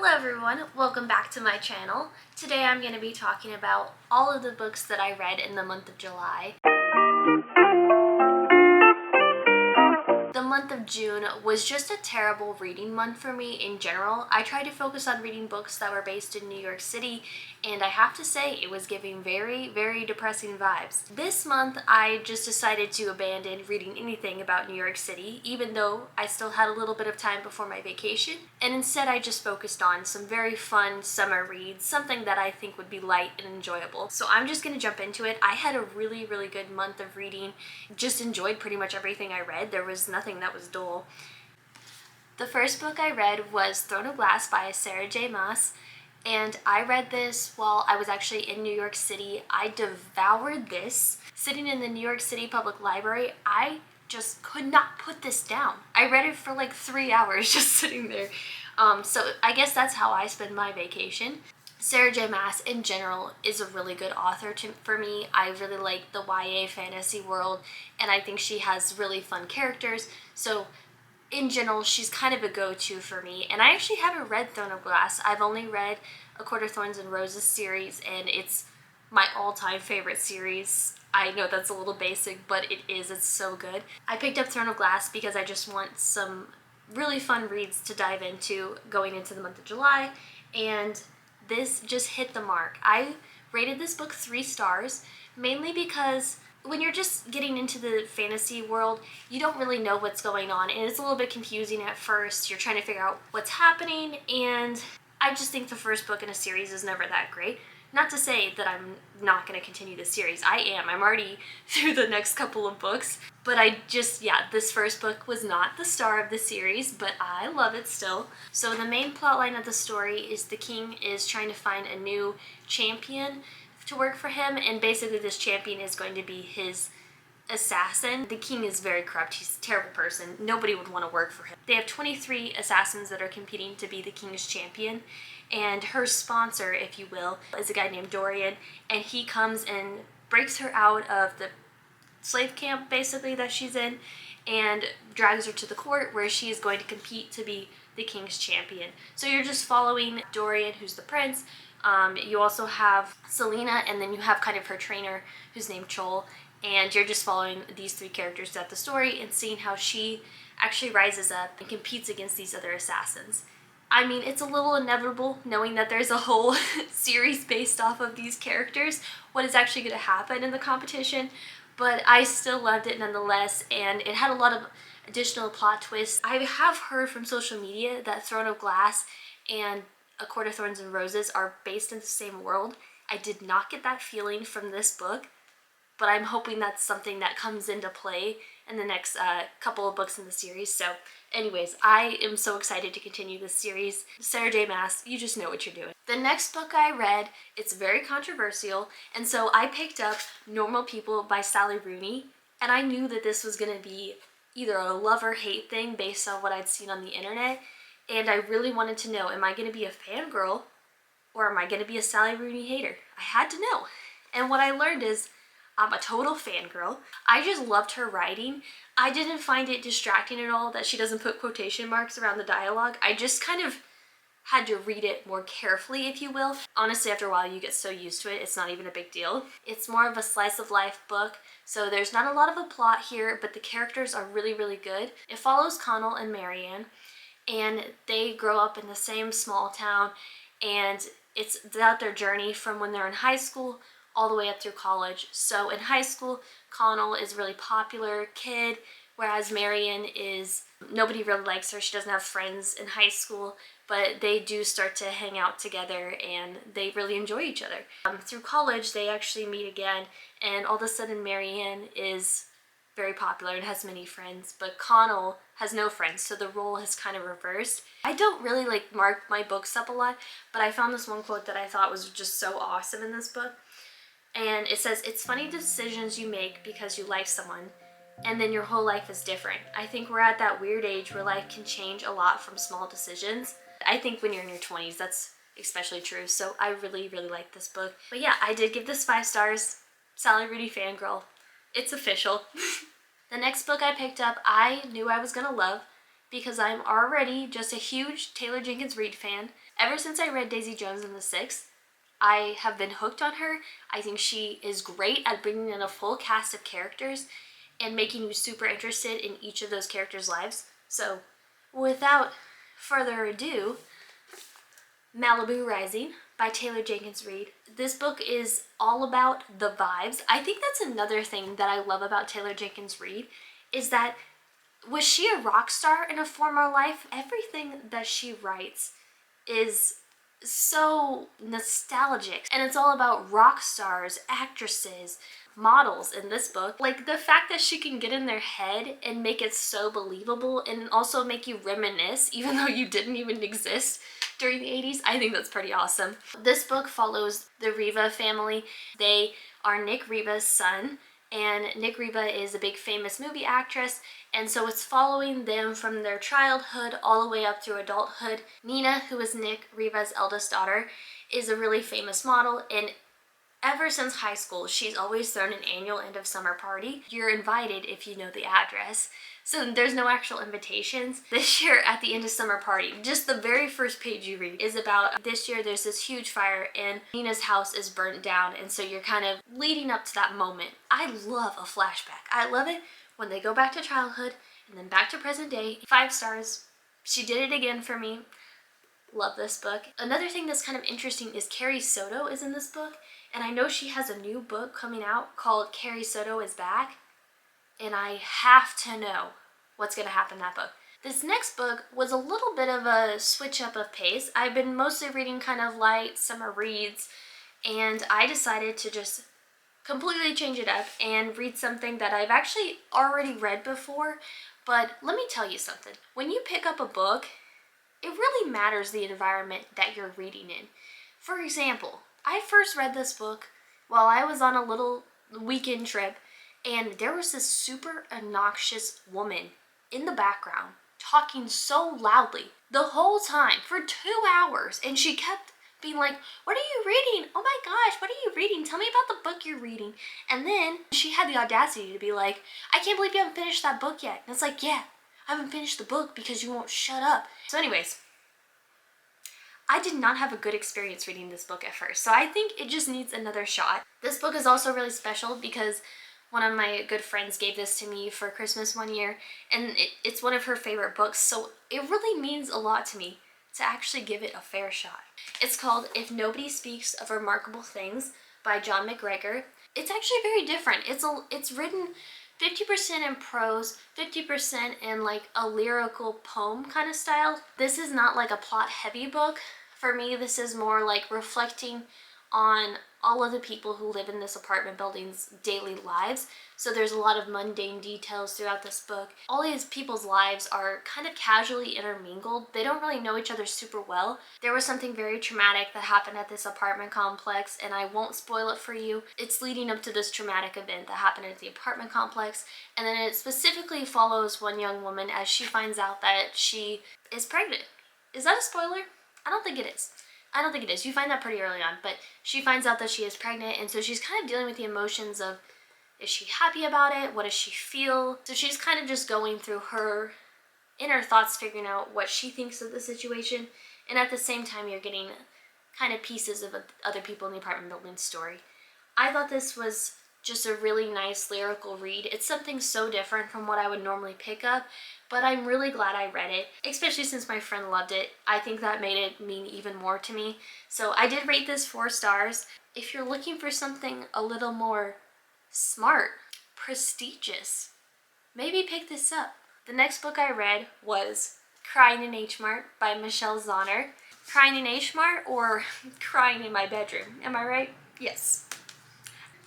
Hello everyone, welcome back to my channel. Today I'm going to be talking about all of the books that I read in the month of July. The month of June was just a terrible reading month for me in general. I tried to focus on reading books that were based in New York City, and I have to say it was giving very, very depressing vibes. This month I just decided to abandon reading anything about New York City, even though I still had a little bit of time before my vacation, and instead I just focused on some very fun summer reads, something that I think would be light and enjoyable. So I'm just going to jump into it. I had a really, really good month of reading, just enjoyed pretty much everything I read. There was nothing that was dull. The first book I read was Throne of Glass by Sarah J. Maas, and I read this while I was actually in New York City. I devoured this. Sitting in the New York City Public Library, I just could not put this down. I read it for like 3 hours just sitting there. So I guess that's how I spend my vacation. Sarah J. Maas in general is a really good author for me. I really like the YA fantasy world, and I think she has really fun characters. So in general, she's kind of a go-to for me. And I actually haven't read Throne of Glass. I've only read A Court of Thorns and Roses series, and it's my all-time favorite series. I know that's a little basic, but it is. It's so good. I picked up Throne of Glass because I just want some really fun reads to dive into going into the month of July, and this just hit the mark. I rated this book 3 stars, mainly because when you're just getting into the fantasy world, you don't really know what's going on, and it's a little bit confusing at first. You're trying to figure out what's happening, and I just think the first book in a series is never that great. Not to say that I'm not going to continue the series. I am. I'm already through the next couple of books. But this first book was not the star of the series, but I love it still. So the main plotline of the story is the king is trying to find a new champion to work for him, and basically this champion is going to be his assassin. The king is very corrupt. He's a terrible person. Nobody would want to work for him. They have 23 assassins that are competing to be the king's champion, and her sponsor, if you will, is a guy named Dorian, and he comes and breaks her out of the slave camp basically that she's in and drags her to the court where she is going to compete to be the king's champion. So you're just following Dorian, who's the prince. You also have Selena, and then you have kind of her trainer who's named Chol, and you're just following these 3 characters throughout the story and seeing how she actually rises up and competes against these other assassins. I mean, it's a little inevitable knowing that there's a whole series based off of these characters, what is actually going to happen in the competition, but I still loved it nonetheless, and it had a lot of additional plot twists. I have heard from social media that Throne of Glass and A Court of Thorns and Roses are based in the same world. I did not get that feeling from this book, but I'm hoping that's something that comes into play in the next couple of books in the series. So anyways, I am so excited to continue this series. Sarah J. Maas, you just know what you're doing. The next book I read, it's very controversial, and so I picked up Normal People by Sally Rooney, and I knew that this was going to be either a love or hate thing based on what I'd seen on the internet, and I really wanted to know, am I going to be a fangirl or am I going to be a Sally Rooney hater? I had to know, and what I learned is I'm a total fangirl. I just loved her writing. I didn't find it distracting at all that she doesn't put quotation marks around the dialogue. I just kind of had to read it more carefully, if you will. Honestly, after a while, you get so used to it, it's not even a big deal. It's more of a slice of life book, so there's not a lot of a plot here, but the characters are really, really good. It follows Connell and Marianne, and they grow up in the same small town, and it's about their journey from when they're in high school all the way up through college. So in high school, Connell is a really popular kid, whereas Marianne is, nobody really likes her. She doesn't have friends in high school, but they do start to hang out together and they really enjoy each other. Through college, they actually meet again, and all of a sudden Marianne is very popular and has many friends, but Connell has no friends, so the role has kind of reversed. I don't really mark my books up a lot, but I found this one quote that I thought was just so awesome in this book. And it says, "It's funny decisions you make because you like someone, and then your whole life is different. I think we're at that weird age where life can change a lot from small decisions." I think when you're in your 20s, that's especially true. So I really, really like this book. But yeah, I did give this 5 stars. Sally Rooney fangirl. It's official. The next book I picked up, I knew I was gonna love. because I'm already just a huge Taylor Jenkins Reid fan. Ever since I read Daisy Jones and the Six, I have been hooked on her. I think she is great at bringing in a full cast of characters and making you super interested in each of those characters' lives. So, without further ado, Malibu Rising by Taylor Jenkins Reid. This book is all about the vibes. I think that's another thing that I love about Taylor Jenkins Reid, is that was she a rock star in a former life? Everything that she writes is so nostalgic, and it's all about rock stars, actresses, models in this book. Like, the fact that she can get in their head and make it so believable and also make you reminisce even though you didn't even exist during the 80s, I think that's pretty awesome. This book follows the Riva family. They are Nick Riva's son, and Nick Riva is a big famous movie actress, and so it's following them from their childhood all the way up through adulthood. Nina, who is Nick Riva's eldest daughter, is a really famous model, and ever since high school, she's always thrown an annual end of summer party. You're invited if you know the address. So there's no actual invitations. This year at the end of summer party, just the very first page you read is about this year there's this huge fire and Nina's house is burnt down, and so you're kind of leading up to that moment. I love a flashback. I love it when they go back to childhood and then back to present day. 5 stars. She did it again for me. Love this book. Another thing that's kind of interesting is Carrie Soto is in this book, and I know she has a new book coming out called Carrie Soto is Back, and I have to know what's going to happen in that book. This next book was a little bit of a switch up of pace. I've been mostly reading kind of light summer reads, and I decided to just completely change it up and read something that I've actually already read before. But let me tell you something. When you pick up a book, it really matters the environment that you're reading in. For example, I first read this book while I was on a little weekend trip, and there was this super obnoxious woman in the background talking so loudly the whole time for 2 hours, and she kept being like, "What are you reading? Oh my gosh, what are you reading? Tell me about the book you're reading." And then she had the audacity to be like, "I can't believe you haven't finished that book yet." And it's like, yeah, I haven't finished the book because you won't shut up. So anyways, I did not have a good experience reading this book at first, so I think it just needs another shot. This book is also really special because one of my good friends gave this to me for Christmas one year, and it's one of her favorite books, so it really means a lot to me to actually give it a fair shot. It's called If Nobody Speaks of Remarkable Things by John McGregor. It's actually very different. It's written 50% in prose, 50% in like a lyrical poem kind of style. This is not like a plot heavy book. For me, this is more like reflecting on all of the people who live in this apartment building's daily lives. So there's a lot of mundane details throughout this book. All these people's lives are kind of casually intermingled. They don't really know each other super well. There was something very traumatic that happened at this apartment complex, and I won't spoil it for you. It's leading up to this traumatic event that happened at the apartment complex, and then it specifically follows one young woman as she finds out that she is pregnant. Is that a spoiler? I don't think it is. I don't think it is. You find that pretty early on, but she finds out that she is pregnant, and so she's kind of dealing with the emotions of, is she happy about it? What does she feel? So she's kind of just going through her inner thoughts, figuring out what she thinks of the situation, and at the same time you're getting kind of pieces of other people in the apartment building story. I thought this was just a really nice lyrical read. It's something so different from what I would normally pick up, but I'm really glad I read it, especially since my friend loved it. I think that made it mean even more to me. So I did rate this 4 stars. If you're looking for something a little more smart, prestigious, maybe pick this up. The next book I read was Crying in H Mart by Michelle Zauner. Crying in H Mart or Crying in My Bedroom, am I right? Yes.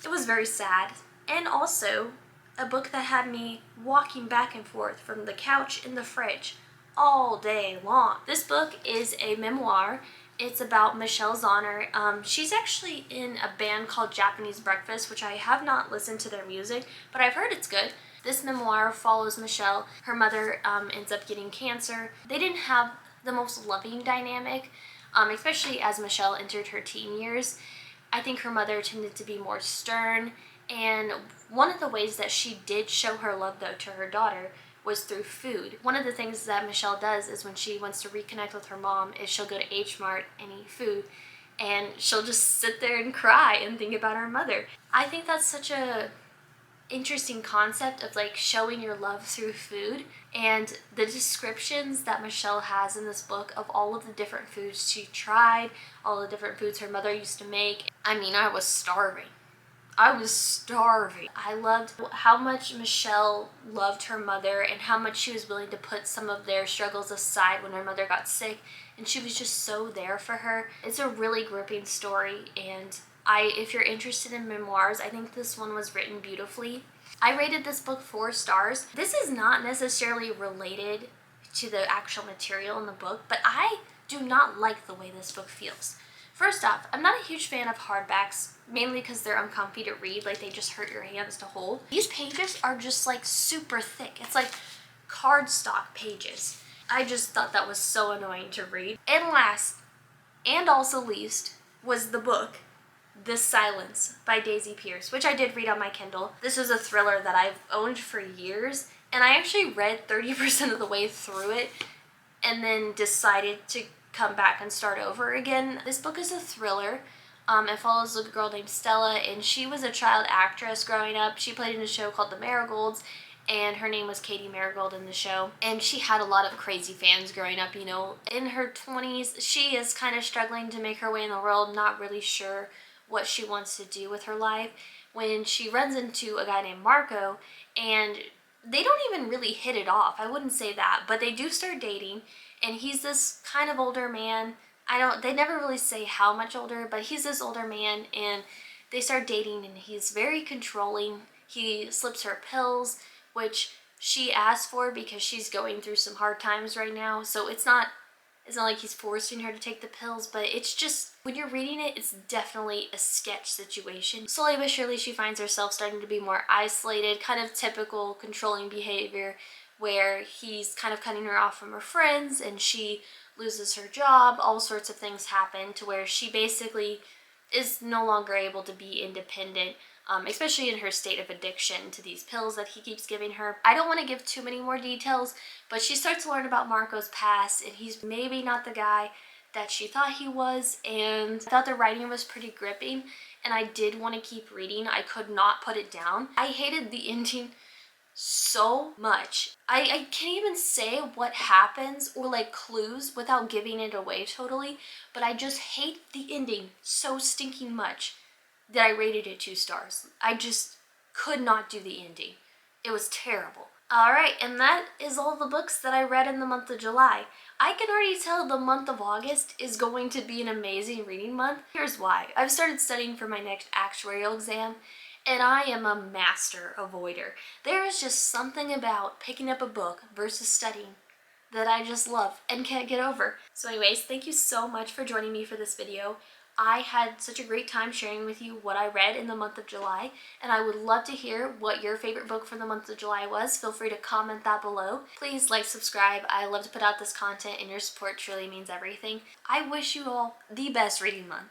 It was very sad, and also a book that had me walking back and forth from the couch in the fridge all day long. This book is a memoir. It's about Michelle Zauner. She's actually in a band called Japanese Breakfast, which I have not listened to their music, but I've heard it's good. This memoir follows Michelle. Her mother ends up getting cancer. They didn't have the most loving dynamic, especially as Michelle entered her teen years. I think her mother tended to be more stern, and one of the ways that she did show her love, though, to her daughter was through food. One of the things that Michelle does is when she wants to reconnect with her mom is she'll go to H Mart and eat food, and she'll just sit there and cry and think about her mother. I think that's such a interesting concept of like showing your love through food, and the descriptions that Michelle has in this book of all of the different foods she tried, all the different foods her mother used to make. I mean, I was starving. I loved how much Michelle loved her mother and how much she was willing to put some of their struggles aside when her mother got sick, and she was just so there for her. It's a really gripping story, and if you're interested in memoirs, I think this one was written beautifully. I rated this book 4 stars. This is not necessarily related to the actual material in the book, but I do not like the way this book feels. First off, I'm not a huge fan of hardbacks, mainly because they're uncomfy to read, like they just hurt your hands to hold. These pages are just like super thick. It's like cardstock pages. I just thought that was so annoying to read. And last, and also least, was the book This Silence by Daisy Pierce, which I did read on my Kindle. This is a thriller that I've owned for years, and I actually read 30% of the way through it and then decided to come back and start over again. This book is a thriller. It follows a girl named Stella, and she was a child actress growing up. She played in a show called The Marigolds, and her name was Katie Marigold in the show. And she had a lot of crazy fans growing up, you know. In her 20s, she is kind of struggling to make her way in the world, not really sure what she wants to do with her life, when she runs into a guy named Marco, and they don't even really hit it off. I wouldn't say that, but they do start dating, and he's this kind of older man. They never really say how much older, but he's this older man, and they start dating, and he's very controlling. He slips her pills, which she asked for because she's going through some hard times right now. So it's not like he's forcing her to take the pills, but it's just, when you're reading it, it's definitely a sketch situation. Slowly but surely, she finds herself starting to be more isolated, kind of typical controlling behavior, where he's kind of cutting her off from her friends, and she loses her job. All sorts of things happen to where she basically is no longer able to be independent, especially in her state of addiction to these pills that he keeps giving her. I don't want to give too many more details, but she starts to learn about Marco's past, and he's maybe not the guy that she thought he was, and I thought the writing was pretty gripping, and I did want to keep reading. I could not put it down. I hated the ending so much. I can't even say what happens or like clues without giving it away totally, but I just hate the ending so stinking much that I rated it 2 stars. I just could not do the ending. It was terrible. Alright, and that is all the books that I read in the month of July. I can already tell the month of August is going to be an amazing reading month. Here's why. I've started studying for my next actuarial exam, and I am a master avoider. There is just something about picking up a book versus studying that I just love and can't get over. So anyways, thank you so much for joining me for this video. I had such a great time sharing with you what I read in the month of July, and I would love to hear what your favorite book for the month of July was. Feel free to comment that below. Please like, subscribe. I love to put out this content, and your support truly means everything. I wish you all the best reading month.